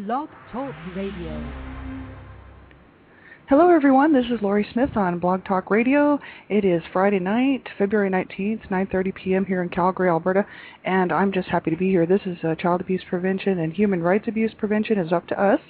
Blog Talk Radio. Hello everyone, this is Lori Smith on Blog Talk Radio. It is Friday night, February 19th, 9:30 p.m. here in Calgary, Alberta, and I'm just happy to be here. This is Child Abuse Prevention and Human Rights Abuse Prevention is Up to Us,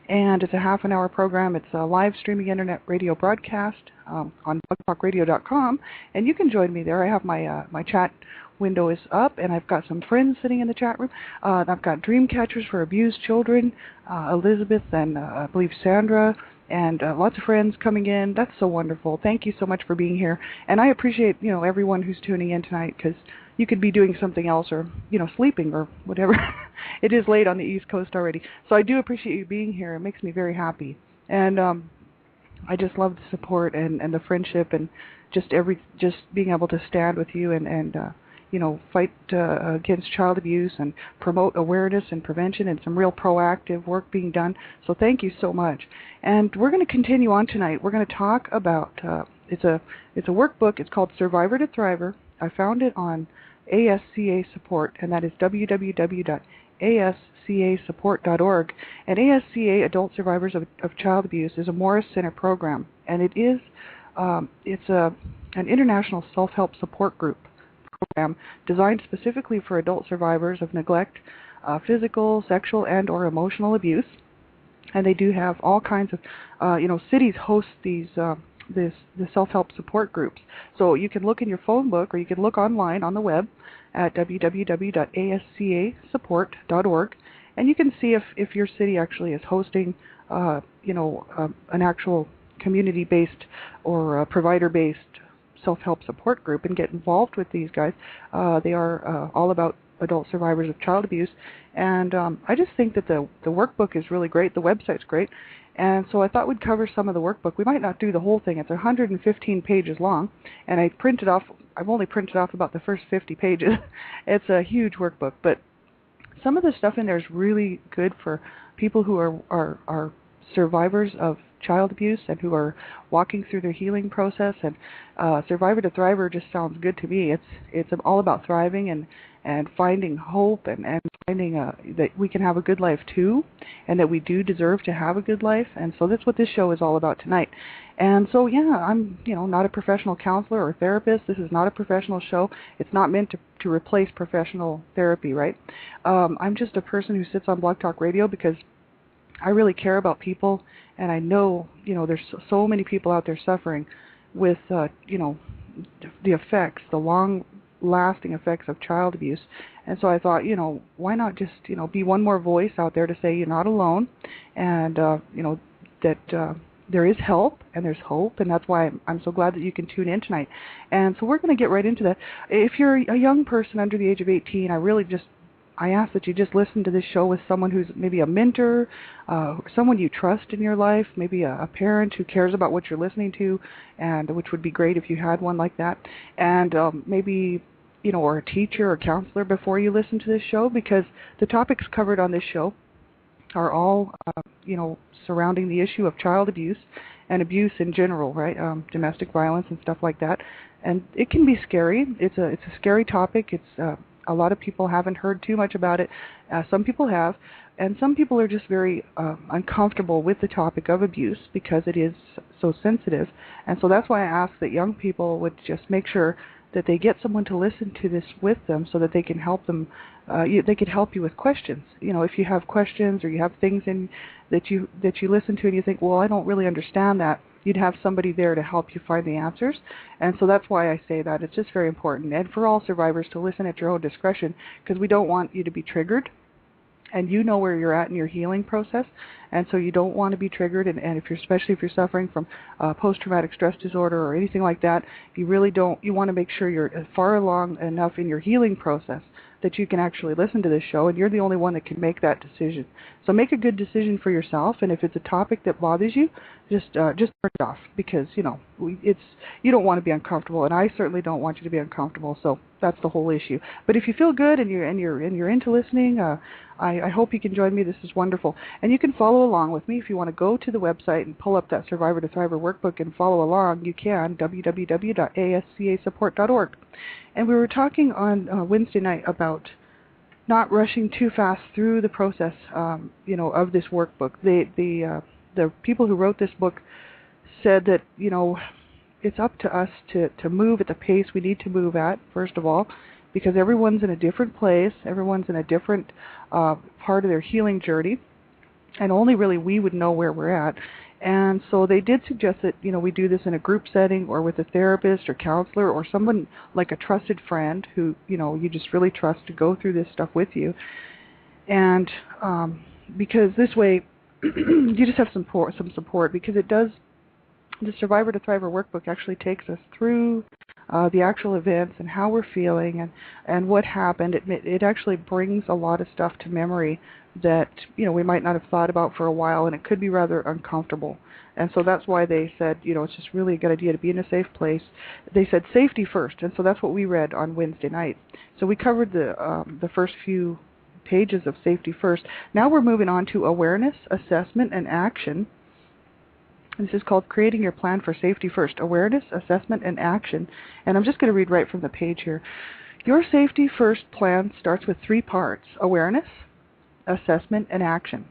and it's a half-an-hour program. It's a live streaming internet radio broadcast on blogtalkradio.com, and you can join me there. I have my chat window is up, and I've got some friends sitting in the chat room. I've got dream catchers for abused children, Elizabeth and I believe Sandra, and lots of friends coming in. That's so wonderful. Thank you so much for being here, and I appreciate everyone who's tuning in tonight, because you could be doing something else or sleeping or whatever. It is late on the East Coast already, so I do appreciate you being here. It makes me very happy, and I just love the support and the friendship and just being able to stand with you and fight against child abuse and promote awareness and prevention and some real proactive work being done. So thank you so much. And we're going to continue on tonight. We're going to talk about, it's a workbook. It's called Survivor to Thriver. I found it on ASCA Support, and that is www.ascasupport.org. And ASCA, Adult Survivors of Child Abuse, is a Morris Center program, and it is it's an international self-help support group program designed specifically for adult survivors of neglect, physical, sexual, and or emotional abuse. And they do have all kinds of, cities host these the self-help support groups. So you can look in your phone book, or you can look online on the web at www.ascasupport.org, and you can see if your city actually is hosting, an actual community-based or provider-based self-help support group, and get involved with these guys. They are all about adult survivors of child abuse, and I just think that the workbook is really great. The website's great, and so I thought we'd cover some of the workbook. We might not do the whole thing. It's 115 pages long, and I've only printed off about the first 50 pages. It's a huge workbook, but some of the stuff in there is really good for people who are survivors of child abuse and who are walking through their healing process. And Survivor to Thriver just sounds good to me. It's all about thriving and finding hope and finding that we can have a good life too, and that we do deserve to have a good life. And so that's what this show is all about tonight. And so I'm not a professional counselor or therapist. This is not a professional show. It's not meant to replace professional therapy, right? I'm just a person who sits on Blog Talk Radio because I really care about people, and I know, there's so many people out there suffering with, the effects, the long-lasting effects of child abuse. And so I thought, why not just, be one more voice out there to say you're not alone, and, that there is help and there's hope, and that's why I'm so glad that you can tune in tonight. And so we're going to get right into that. If you're a young person under the age of 18, I ask that you just listen to this show with someone who's maybe a mentor, someone you trust in your life, maybe a parent who cares about what you're listening to, and which would be great if you had one like that, and maybe, or a teacher or counselor before you listen to this show, because the topics covered on this show are all, surrounding the issue of child abuse and abuse in general, right? Domestic violence and stuff like that. And it can be scary. It's a scary topic. It's a lot of people haven't heard too much about it. Some people have, and some people are just very uncomfortable with the topic of abuse because it is so sensitive. And so that's why I ask that young people would just make sure that they get someone to listen to this with them, so that they can help them. They could help you with questions. If you have questions or you have things in that you listen to and you think, well, I don't really understand that, you'd have somebody there to help you find the answers. And so that's why I say that. It's just very important. And for all survivors to listen at your own discretion, because we don't want you to be triggered. And you know where you're at in your healing process, and so you don't want to be triggered. And especially if you're suffering from post-traumatic stress disorder or anything like that, you really don't. You want to make sure you're far along enough in your healing process that you can actually listen to this show, and you're the only one that can make that decision. So make a good decision for yourself, and if it's a topic that bothers you, just turn it off, because you don't want to be uncomfortable, and I certainly don't want you to be uncomfortable. So that's the whole issue. But if you feel good and you're into listening, I hope you can join me. This is wonderful, and you can follow along with me if you want to go to the website and pull up that Survivor to Thriver workbook and follow along. You can www.ascasupport.org. And we were talking on Wednesday night about not rushing too fast through the process, of this workbook. The people who wrote this book said that, it's up to us to move at the pace we need to move at, first of all, because everyone's in a different place, everyone's in a different part of their healing journey, and only really we would know where we're at. And so they did suggest that, we do this in a group setting or with a therapist or counselor or someone like a trusted friend who, you just really trust to go through this stuff with you. And because this way you just have some support, because it does, the Survivor to Thriver workbook actually takes us through the actual events and how we're feeling and what happened. It actually brings a lot of stuff to memory that, we might not have thought about for a while, and it could be rather uncomfortable. And so that's why they said, it's just really a good idea to be in a safe place. They said safety first, and so that's what we read on Wednesday night. So we covered the first few pages of safety first. Now we're moving on to awareness, assessment, and action. This is called Creating Your Plan for Safety First, Awareness, Assessment, and Action. And I'm just going to read right from the page here. Your Safety First plan starts with 3 parts: awareness, assessment, and action.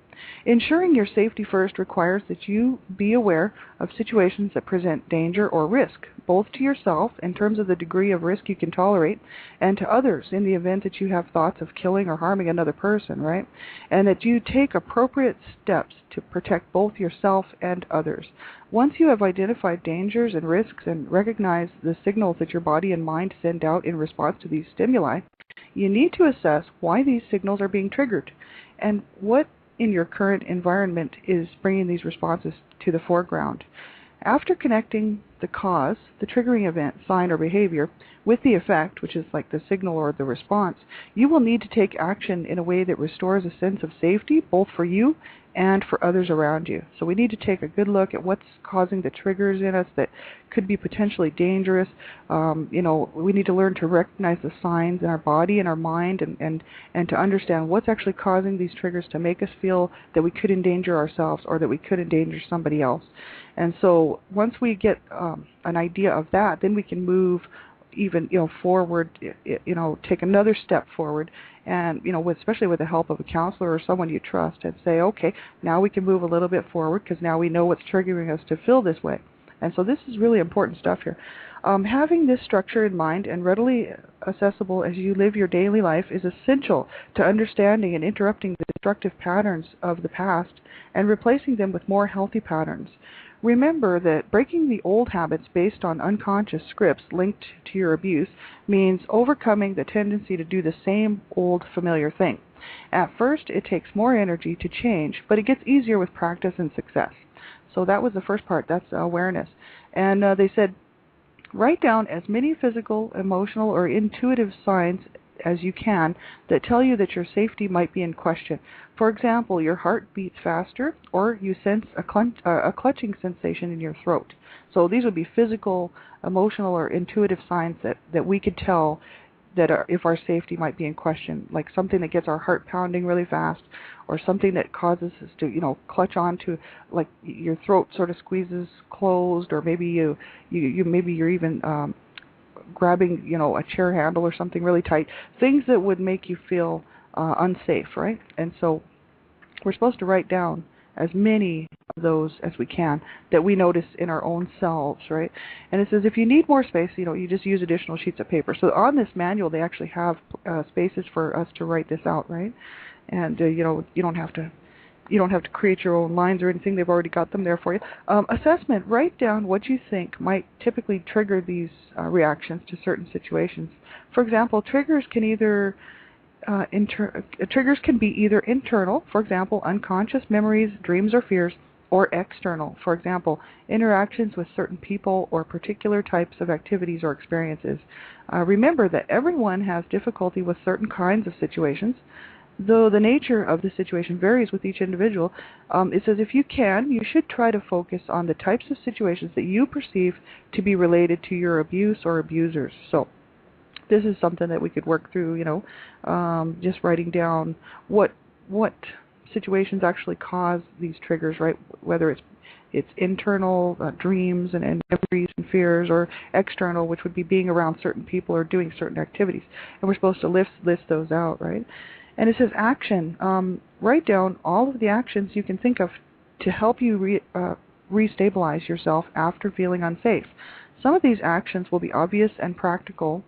Ensuring your safety first requires that you be aware of situations that present danger or risk, both to yourself in terms of the degree of risk you can tolerate, and to others in the event that you have thoughts of killing or harming another person, right? And that you take appropriate steps to protect both yourself and others. Once you have identified dangers and risks and recognize the signals that your body and mind send out in response to these stimuli, you need to assess why these signals are being triggered and what in your current environment is bringing these responses to the foreground. After connecting the cause, the triggering event, sign, or behavior, with the effect, which is like the signal or the response, you will need to take action in a way that restores a sense of safety, both for you and for others around you. So we need to take a good look at what's causing the triggers in us that could be potentially dangerous. We need to learn to recognize the signs in our body and our mind and to understand what's actually causing these triggers to make us feel that we could endanger ourselves or that we could endanger somebody else. And so once we get an idea of that, then we can move even forward, take another step forward, and especially with the help of a counselor or someone you trust, and say, okay, now we can move a little bit forward because now we know what's triggering us to feel this way. And so this is really important stuff here. Having this structure in mind and readily accessible as you live your daily life is essential to understanding and interrupting the destructive patterns of the past and replacing them with more healthy patterns. Remember that breaking the old habits based on unconscious scripts linked to your abuse means overcoming the tendency to do the same old familiar thing. At first, it takes more energy to change, but it gets easier with practice and success. So that was the first part. That's awareness. And they said, write down as many physical, emotional, or intuitive signs as you can that tell you that your safety might be in question. For example, your heart beats faster, or you sense a clutching sensation in your throat. So these would be physical, emotional, or intuitive signs that we could tell that if our safety might be in question, like something that gets our heart pounding really fast, or something that causes us to, clutch on to, like your throat sort of squeezes closed, or maybe you're even grabbing, a chair handle or something really tight, things that would make you feel unsafe, right? And so we're supposed to write down as many of those as we can that we notice in our own selves, right? And it says if you need more space, you just use additional sheets of paper. So on this manual, they actually have spaces for us to write this out, right? And you don't have to create your own lines or anything. They've already got them there for you. Assessment, write down what you think might typically trigger these reactions to certain situations. For example, triggers can be either internal, for example, unconscious memories, dreams, or fears, or external, for example, interactions with certain people or particular types of activities or experiences. Remember that everyone has difficulty with certain kinds of situations. Though the nature of the situation varies with each individual, it says if you can, you should try to focus on the types of situations that you perceive to be related to your abuse or abusers. So this is something that we could work through, just writing down what situations actually cause these triggers, right? Whether it's internal dreams and memories and fears, or external, which would be being around certain people or doing certain activities. And we're supposed to list those out, right? And it says action. Write down all of the actions you can think of to help you restabilize yourself after feeling unsafe. Some of these actions will be obvious and practical,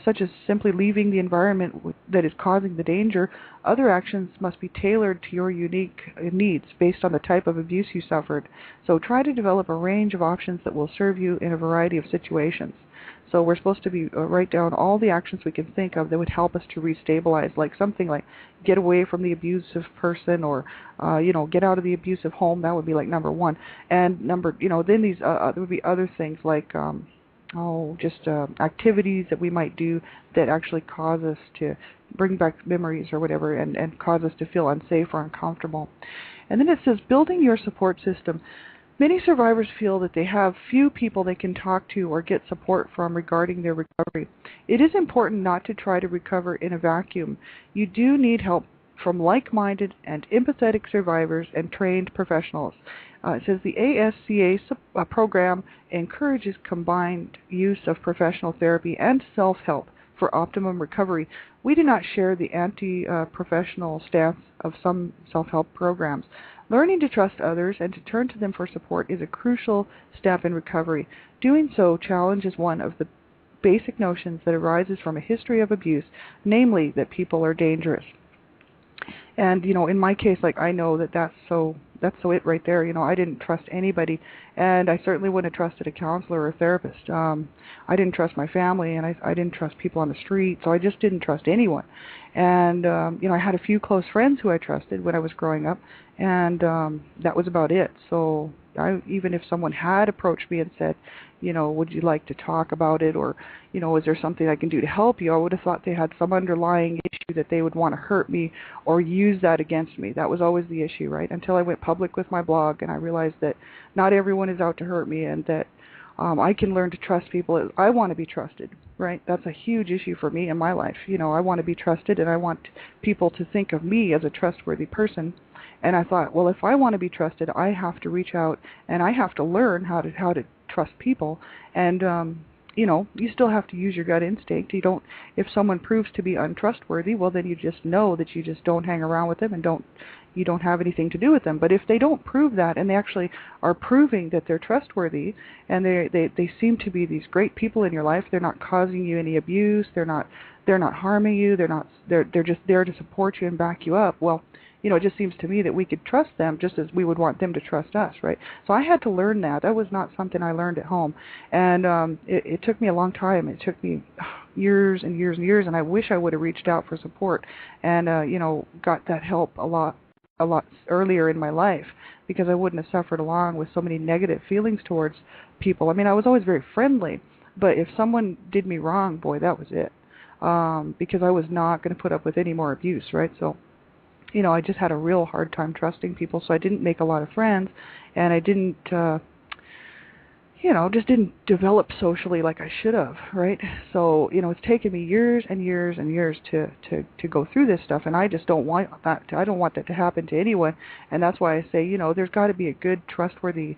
such as simply leaving the environment that is causing the danger. Other actions must be tailored to your unique needs based on the type of abuse you suffered. So try to develop a range of options that will serve you in a variety of situations. So we're supposed to be write down all the actions we can think of that would help us to restabilize, like something like get away from the abusive person, or get out of the abusive home. That would be like number one. And then these there would be other things like activities that we might do that actually cause us to bring back memories or whatever, and cause us to feel unsafe or uncomfortable. And then it says building your support system. Many survivors feel that they have few people they can talk to or get support from regarding their recovery. It is important not to try to recover in a vacuum. You do need help from like-minded and empathetic survivors and trained professionals. It says the ASCA program encourages combined use of professional therapy and self-help for optimum recovery. We do not share the anti-professional stance of some self-help programs. Learning to trust others and to turn to them for support is a crucial step in recovery. Doing so challenges one of the basic notions that arises from a history of abuse, namely that people are dangerous. And in my case, I know that's so it right there. I didn't trust anybody, and I certainly wouldn't have trusted a counselor or a therapist. I didn't trust my family, and I didn't trust people on the street, so I just didn't trust anyone. And I had a few close friends who I trusted when I was growing up, and that was about it. So even if someone had approached me and said, would you like to talk about it, or is there something I can do to help you, I would have thought they had some underlying issue that they would want to hurt me or use that against me. That was always the issue, right? Until I went public with my blog and I realized that not everyone is out to hurt me, and that I can learn to trust people. I want to be trusted, right? That's a huge issue for me in my life. I want to be trusted, and I want people to think of me as a trustworthy person. And I thought, well, if I want to be trusted, I have to reach out and I have to learn how to trust people. And you still have to use your gut instinct. If someone proves to be untrustworthy, well, then you just know that you just don't hang around with them and you don't have anything to do with them. But if they don't prove that, and they actually are proving that they're trustworthy, and they seem to be these great people in your life, they're not causing you any abuse, they're not harming you, they're just there to support you and back you up. Well, it just seems to me that we could trust them just as we would want them to trust us, right? So I had to learn that. That was not something I learned at home. And it took me a long time. It took me years and years and years, and I wish I would have reached out for support and, got that help a lot earlier in my life, because I wouldn't have suffered along with so many negative feelings towards people. I mean, I was always very friendly, but if someone did me wrong, boy, that was it, because I was not going to put up with any more abuse, right? So I just had a real hard time trusting people, so I didn't make a lot of friends, and I didn't, just didn't develop socially like I should have, right? So, it's taken me years and years and years to go through this stuff, and I just don't want that. I don't want that to happen to anyone, and that's why I say, there's got to be a good, trustworthy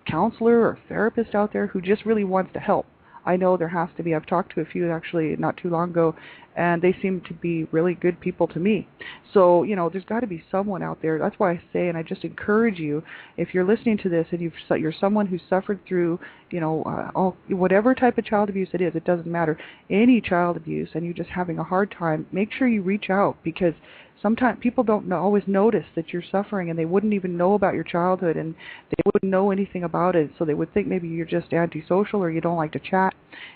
counselor or therapist out there who just really wants to help. I know there has to be. I've talked to a few actually not too long ago, and they seem to be really good people to me. So, there's got to be someone out there. That's why I say, and I just encourage you, if you're listening to this and you're someone who suffered through, whatever type of child abuse it is, it doesn't matter, any child abuse, and you're just having a hard time, make sure you reach out, because sometimes people don't always notice that you're suffering, and they wouldn't even know about your childhood, and they wouldn't know anything about it, so they would think maybe you're just antisocial or you don't like to chat,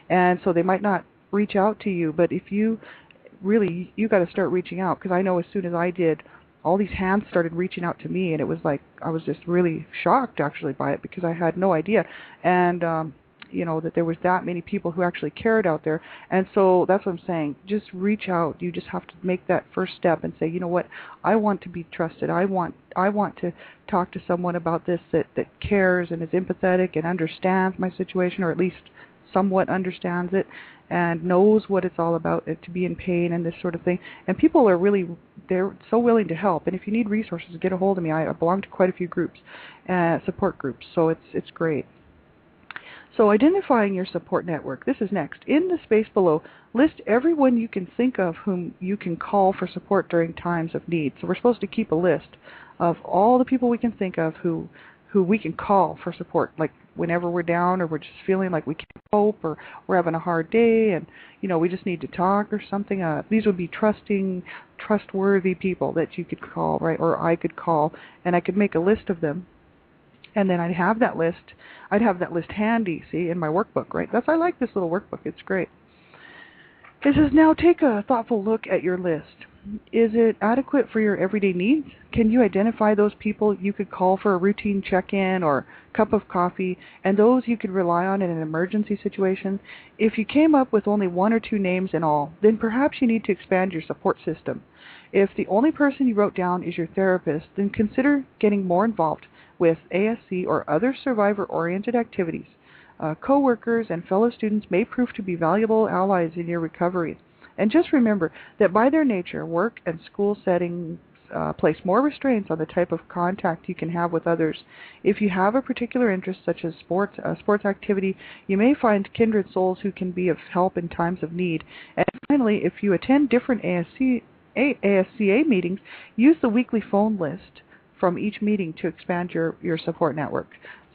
and so they might not reach out to you. But if you got to start reaching out, because I know as soon as I did, all these hands started reaching out to me, and it was like I was just really shocked actually by it, because I had no idea, and that there was that many people who actually cared out there. And so that's what I'm saying. Just reach out. You just have to make that first step and say, you know what, I want to be trusted. I want to talk to someone about this that cares and is empathetic and understands my situation, or at least somewhat understands it and knows what it's all about, to be in pain and this sort of thing. And people are they're so willing to help. And if you need resources, get a hold of me. I belong to quite a few groups, support groups, so it's great. So identifying your support network. This is next. In the space below, list everyone you can think of whom you can call for support during times of need. So we're supposed to keep a list of all the people we can think of who we can call for support, like whenever we're down or we're just feeling like we can't cope or we're having a hard day and, we just need to talk or something. These would be trustworthy people that you could call, right, or I could call, and I could make a list of them. And then I'd have that list handy, see, in my workbook, right? I like this little workbook. It's great. It says, now take a thoughtful look at your list. Is it adequate for your everyday needs? Can you identify those people you could call for a routine check-in or cup of coffee, and those you could rely on in an emergency situation? If you came up with only 1 or 2 names in all, then perhaps you need to expand your support system. If the only person you wrote down is your therapist, then consider getting more involved with ASC or other survivor-oriented activities. Co-workers and fellow students may prove to be valuable allies in your recovery. And just remember that by their nature, work and school settings place more restraints on the type of contact you can have with others. If you have a particular interest, such as sports activity, you may find kindred souls who can be of help in times of need. And finally, if you attend different ASCA meetings, use the weekly phone list from each meeting to expand your support network.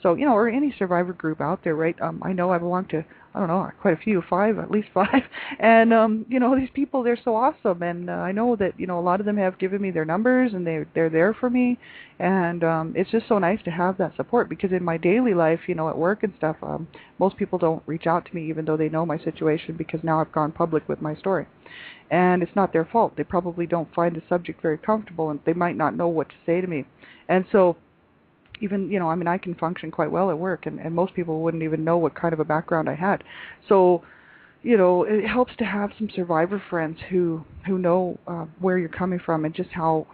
So, or any survivor group out there, right? I know I belong to, quite a few, at least five. And, these people, they're so awesome. And I know that, a lot of them have given me their numbers and they're there for me. And it's just so nice to have that support because in my daily life, at work and stuff, most people don't reach out to me even though they know my situation because now I've gone public with my story. And it's not their fault. They probably don't find the subject very comfortable and they might not know what to say to me. And so even, I can function quite well at work, and most people wouldn't even know what kind of a background I had. So, it helps to have some survivor friends who know where you're coming from and just how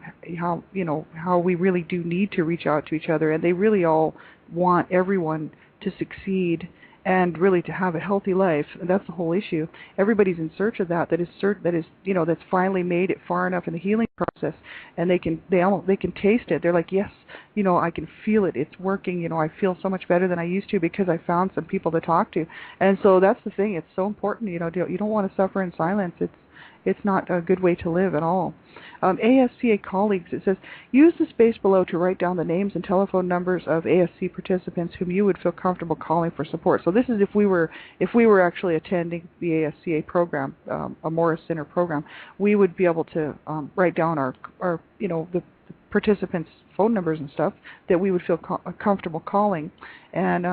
we really do need to reach out to each other, and they really all want everyone to succeed and really to have a healthy life. That's the whole issue. Everybody's in search of that is that's finally made it far enough in the healing process, and they can taste it. They're like, yes, I can feel it. It's working. I feel so much better than I used to because I found some people to talk to. And so that's the thing. It's so important. You don't want to suffer in silence. It's not a good way to live at all. ASCA colleagues, it says, use the space below to write down the names and telephone numbers of ASC participants whom you would feel comfortable calling for support. So this is if we were actually attending the ASCA program, a Morris Center program, we would be able to write down our the participants' phone numbers and stuff that we would feel comfortable calling. And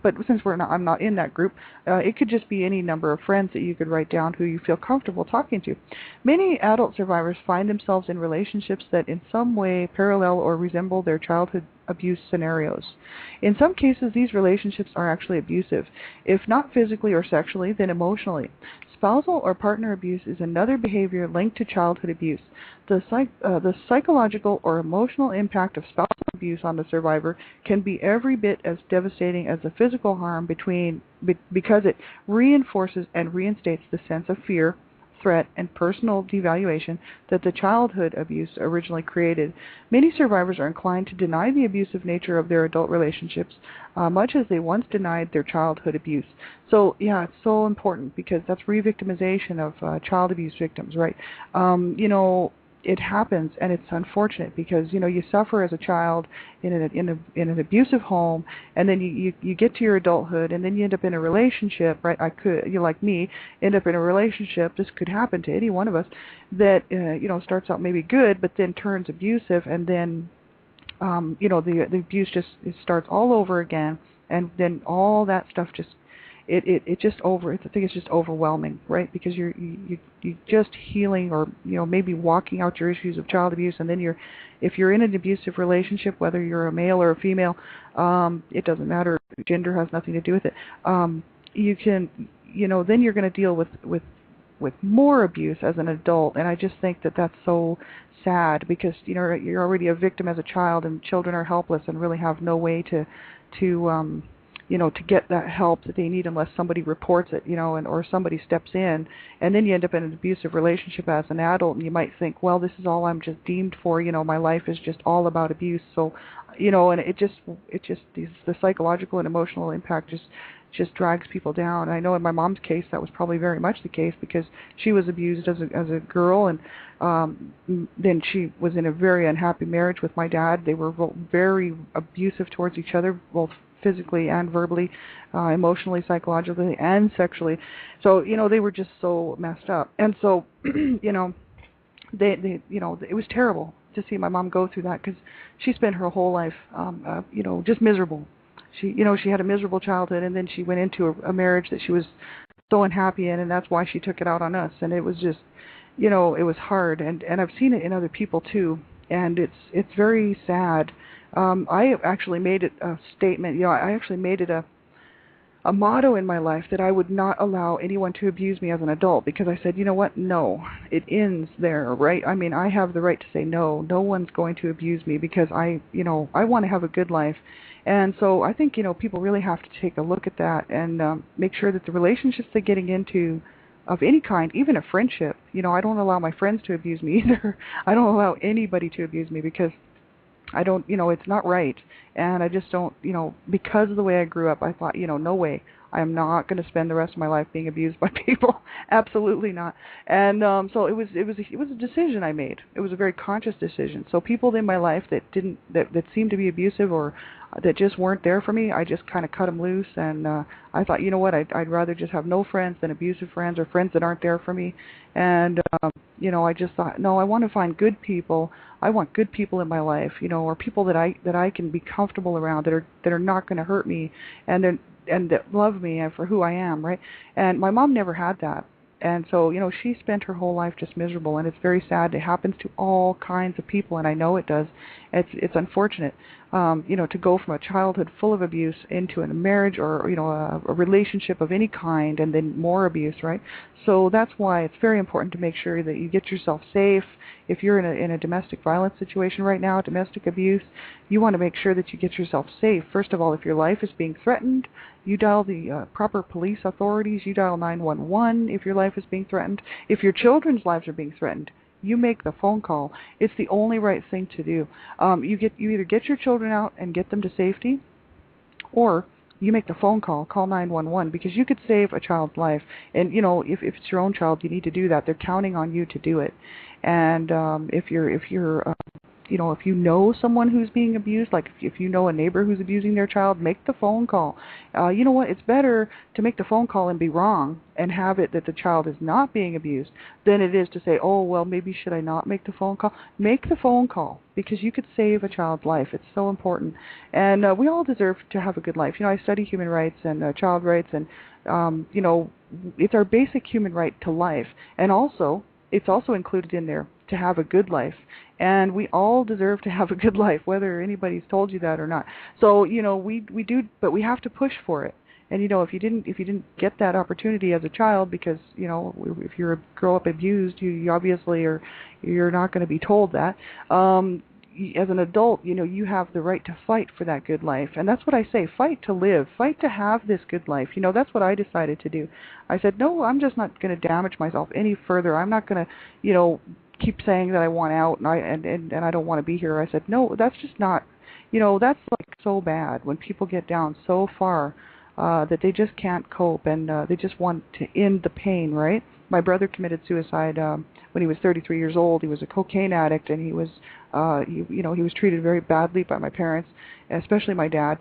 but since I'm not in that group, it could just be any number of friends that you could write down who you feel comfortable talking to. Many adult survivors find themselves in relationships that in some way parallel or resemble their childhood abuse scenarios. In some cases, these relationships are actually abusive, if not physically or sexually, then emotionally. Spousal or partner abuse is another behavior linked to childhood abuse. The psychological or emotional impact of spousal abuse on the survivor can be every bit as devastating as the physical harm because it reinforces and reinstates the sense of fear, threat, and personal devaluation that the childhood abuse originally created. Many survivors are inclined to deny the abusive nature of their adult relationships, much as they once denied their childhood abuse. So, yeah, it's so important because that's re-victimization of child abuse victims, right? It happens, and it's unfortunate because you suffer as a child in an abusive home, and then you get to your adulthood, and then you end up in a relationship, right? You like me, end up in a relationship. This could happen to any one of us that starts out maybe good, but then turns abusive, and then the abuse just starts all over again, and then all that stuff just. I think it's just overwhelming, right? Because you're just healing or maybe walking out your issues of child abuse, and then if you're in an abusive relationship, whether you're a male or a female, it doesn't matter. Gender has nothing to do with it. You can then you're going to deal with more abuse as an adult, and I just think that that's so sad because you're already a victim as a child, and children are helpless and really have no way to to get that help that they need unless somebody reports it, and or somebody steps in, and then you end up in an abusive relationship as an adult, and you might think, well, this is all I'm just deemed for, my life is just all about abuse. So, and it just the psychological and emotional impact just drags people down. I know in my mom's case that was probably very much the case because she was abused as a girl, and then she was in a very unhappy marriage with my dad. They were very abusive towards each other, both physically and verbally, emotionally, psychologically, and sexually. So they were just so messed up, and so they it was terrible to see my mom go through that because she spent her whole life just miserable. She had a miserable childhood, and then she went into a marriage that she was so unhappy in, and that's why she took it out on us. And it was just, it was hard, and I've seen it in other people too, and it's very sad. I actually made it a statement. I actually made it a motto in my life that I would not allow anyone to abuse me as an adult, because I said, you know what, no, it ends there, right? I mean, I have the right to say no. No one's going to abuse me because I want to have a good life. And so I think, people really have to take a look at that and make sure that the relationships they're getting into of any kind, even a friendship, I don't allow my friends to abuse me either. I don't allow anybody to abuse me because I don't, it's not right. And I just don't, because of the way I grew up, I thought, no way. I am not going to spend the rest of my life being abused by people. Absolutely not. And so it was a decision I made. It was a very conscious decision. So people in my life that seemed to be abusive or that just weren't there for me, I just kind of cut them loose. And I thought, you know what, I'd rather just have no friends than abusive friends or friends that aren't there for me. And I just thought, no, I want to find good people. I want good people in my life, or people that I can be comfortable around, that are not going to hurt me, and that love me for who I am, right? And my mom never had that. And so, she spent her whole life just miserable, and it's very sad. It happens to all kinds of people, and I know it does. It's unfortunate, to go from a childhood full of abuse into a marriage or, a relationship of any kind, and then more abuse, right? So that's why it's very important to make sure that you get yourself safe. If you're in a domestic violence situation right now, domestic abuse, you want to make sure that you get yourself safe. First of all, if your life is being threatened, you dial the proper police authorities. You dial 911 if your life is being threatened. If your children's lives are being threatened, you make the phone call. It's the only right thing to do. You either get your children out and get them to safety, or you make the phone call, call 911, because you could save a child's life. And if it's your own child, you need to do that. They're counting on you to do it. And if you know someone who's being abused, like if you know a neighbor who's abusing their child, make the phone call. You know what? It's better to make the phone call and be wrong and have it that the child is not being abused than it is to say, oh, well, maybe should I not make the phone call? Make the phone call, because you could save a child's life. It's so important. And we all deserve to have a good life. I study human rights and child rights, and, it's our basic human right to life. And also, it's also included in there to have a good life. And we all deserve to have a good life, whether anybody's told you that or not. So, we do, but we have to push for it. And if you didn't get that opportunity as a child, because if you're grow up abused, you obviously you're not going to be told that. As an adult, you have the right to fight for that good life. And that's what I say, fight to live, fight to have this good life. That's what I decided to do. I said, no, I'm just not going to damage myself any further. I'm not going to, keep saying that I want out and I don't want to be here. I said, no, that's just not, that's like so bad when people get down so far that they just can't cope, and they just want to end the pain, right? My brother committed suicide when he was 33 years old. He was a cocaine addict, and he was, he was treated very badly by my parents, especially my dad,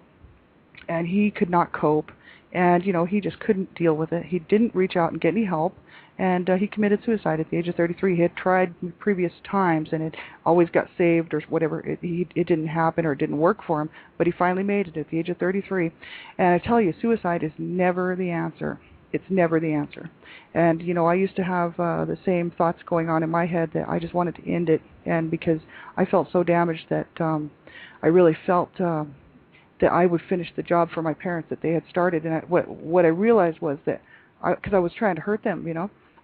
and he could not cope, and he just couldn't deal with it. He didn't reach out and get any help, and he committed suicide at the age of 33. He had tried previous times, and it always got saved or whatever. It didn't happen, or it didn't work for him, but he finally made it at the age of 33. And I tell you, suicide is never the answer. It's never the answer. And, I used to have the same thoughts going on in my head, that I just wanted to end it, and because I felt so damaged that I really felt that I would finish the job for my parents that they had started. And what I realized was that, because I was trying to hurt them,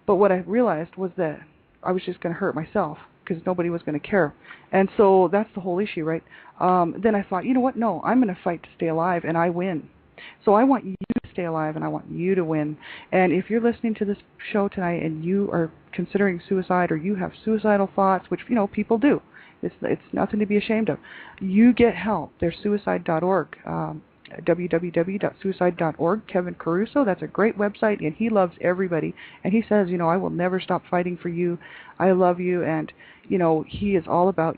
but what I realized was that I was just going to hurt myself, because nobody was going to care. And so that's the whole issue, right? Then I thought, you know what, no, I'm going to fight to stay alive, and I win. So I want you to stay alive, and I want you to win. And if you're listening to this show tonight and you are considering suicide, or you have suicidal thoughts, which people do, it's nothing to be ashamed of. You get help. There's suicide.org. www.suicide.org. Kevin Caruso, that's a great website, and he loves everybody. And he says, I will never stop fighting for you. I love you, and he is all about,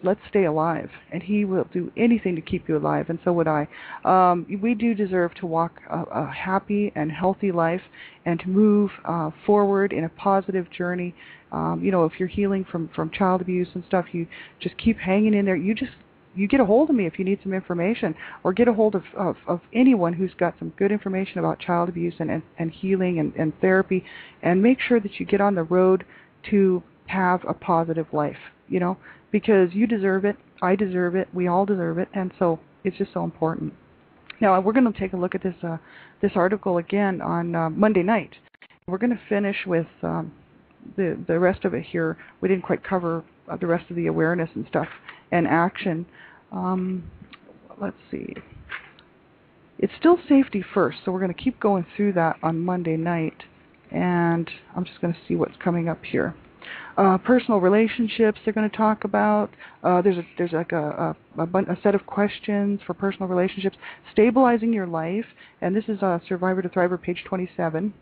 let's stay alive, and he will do anything to keep you alive, and so would I. We do deserve to walk a happy and healthy life, and to move forward in a positive journey. If you're healing from child abuse and stuff, you just keep hanging in there. You get a hold of me if you need some information, or get a hold of anyone who's got some good information about child abuse and healing and therapy, and make sure that you get on the road to have a positive life, because you deserve it, I deserve it, we all deserve it, and so it's just so important. Now, we're going to take a look at this article again on Monday night. We're going to finish with the rest of it here. We didn't quite cover the rest of the awareness and stuff and action. Let's see. It's still safety first, so we're going to keep going through that on Monday night, and I'm just going to see what's coming up here. Personal relationships they're going to talk about. There's like a set of questions for personal relationships. Stabilizing your life, and this is Survivor to Thriver, page 27.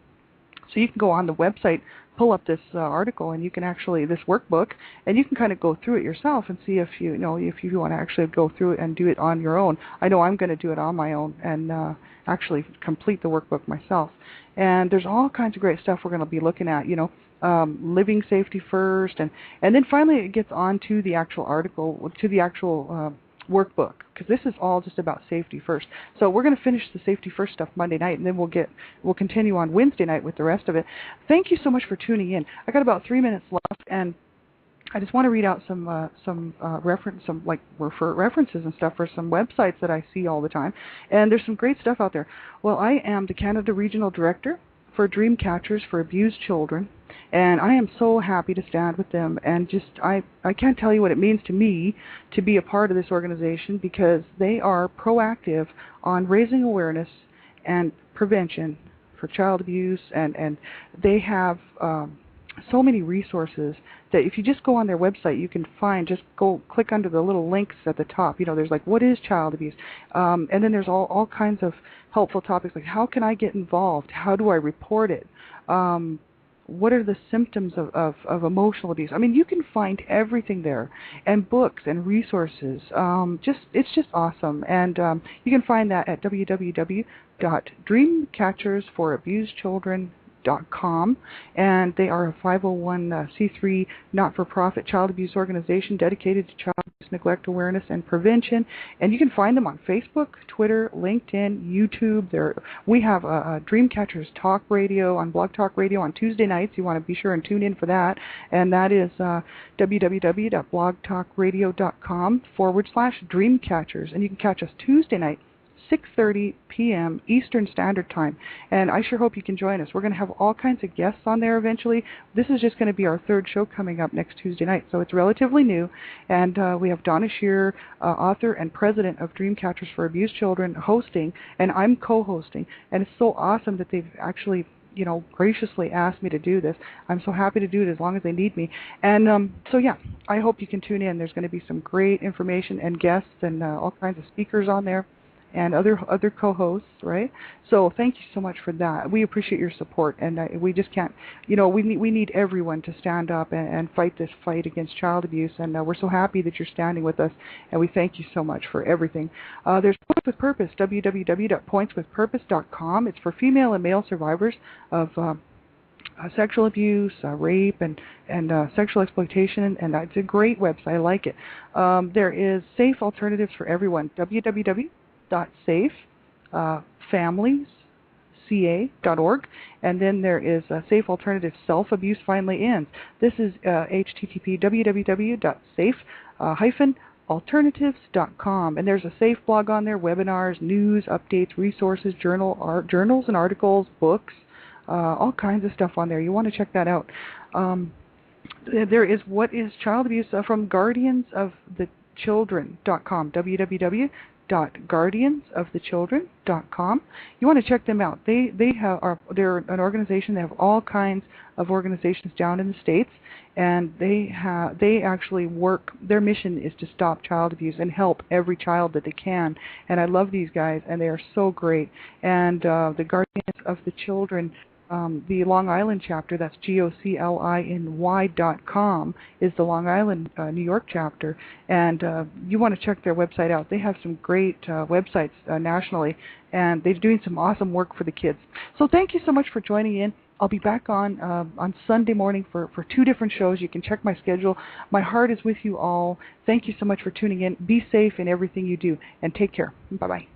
So you can go on the website, pull up this article, and you can actually, this workbook, and you can kind of go through it yourself and see if you want to actually go through it and do it on your own. I know I'm going to do it on my own and actually complete the workbook myself. And there's all kinds of great stuff we're going to be looking at, living safety first, and then finally it gets on to the actual article, to the actual workbook, because this is all just about safety first. So we're going to finish the safety first stuff Monday night, and then we'll continue on Wednesday night with the rest of it. Thank you so much for tuning in. I got about 3 minutes left, and I just want to read out some references and stuff for some websites that I see all the time, and there's some great stuff out there. Well, I am the Canada Regional Director for Dream Catchers for Abused Children, and I am so happy to stand with them, and just I can't tell you what it means to me to be a part of this organization, because they are proactive on raising awareness and prevention for child abuse, and they have so many resources that if you just go on their website, you can find, just go click under the little links at the top. There's like, what is child abuse? And then there's all kinds of helpful topics, like how can I get involved? How do I report it? What are the symptoms of emotional abuse? I mean, you can find everything there, and books and resources. It's just awesome. And you can find that at www.dreamcatchersforabusedchildren.com, and they are a 501c3 not-for-profit child abuse organization dedicated to child abuse, neglect awareness, and prevention. And you can find them on Facebook, Twitter, LinkedIn, YouTube. We have a Dreamcatchers Talk Radio on Blog Talk Radio on Tuesday nights. You want to be sure and tune in for that, and that is www.blogtalkradio.com/Dreamcatchers, and you can catch us Tuesday night, 6:30 p.m. Eastern Standard Time, and I sure hope you can join us. We're going to have all kinds of guests on there eventually. This is just going to be our third show coming up next Tuesday night, so it's relatively new, and we have Donna Shear, author and president of Dreamcatchers for Abused Children, hosting, and I'm co-hosting, and it's so awesome that they've actually graciously asked me to do this. I'm so happy to do it as long as they need me. And so yeah, I hope you can tune in. There's going to be some great information and guests and all kinds of speakers on there, and other co-hosts, right? So thank you so much for that. We appreciate your support, and we just can't, we need everyone to stand up and fight this fight against child abuse, and we're so happy that you're standing with us, and we thank you so much for everything. There's Points with Purpose, www.pointswithpurpose.com. It's for female and male survivors of sexual abuse, rape, and sexual exploitation, and it's a great website. I like it. There is Safe Alternatives for Everyone, www.safefamiliesca.org, and then there is Safe Alternatives Self-Abuse Finally Ends. This is http://www.safe-alternatives.com, and there's a SAFE blog on there, webinars, news, updates, resources, journals and articles, books, all kinds of stuff on there. You want to check that out. There is What is Child Abuse from guardiansofthechildren.com, www.guardiansofthechildren.com. www.guardiansofthechildren.com. You want to check them out. They're an organization. They have all kinds of organizations down in the States, and they actually work. Their mission is to stop child abuse and help every child that they can. And I love these guys, and they are so great. And the Guardians of the Children, the Long Island chapter, that's GOCLINY.com, is the Long Island, New York chapter. And you want to check their website out. They have some great websites nationally, and they're doing some awesome work for the kids. So thank you so much for joining in. I'll be back on Sunday morning for 2 different shows. You can check my schedule. My heart is with you all. Thank you so much for tuning in. Be safe in everything you do, and take care. Bye-bye.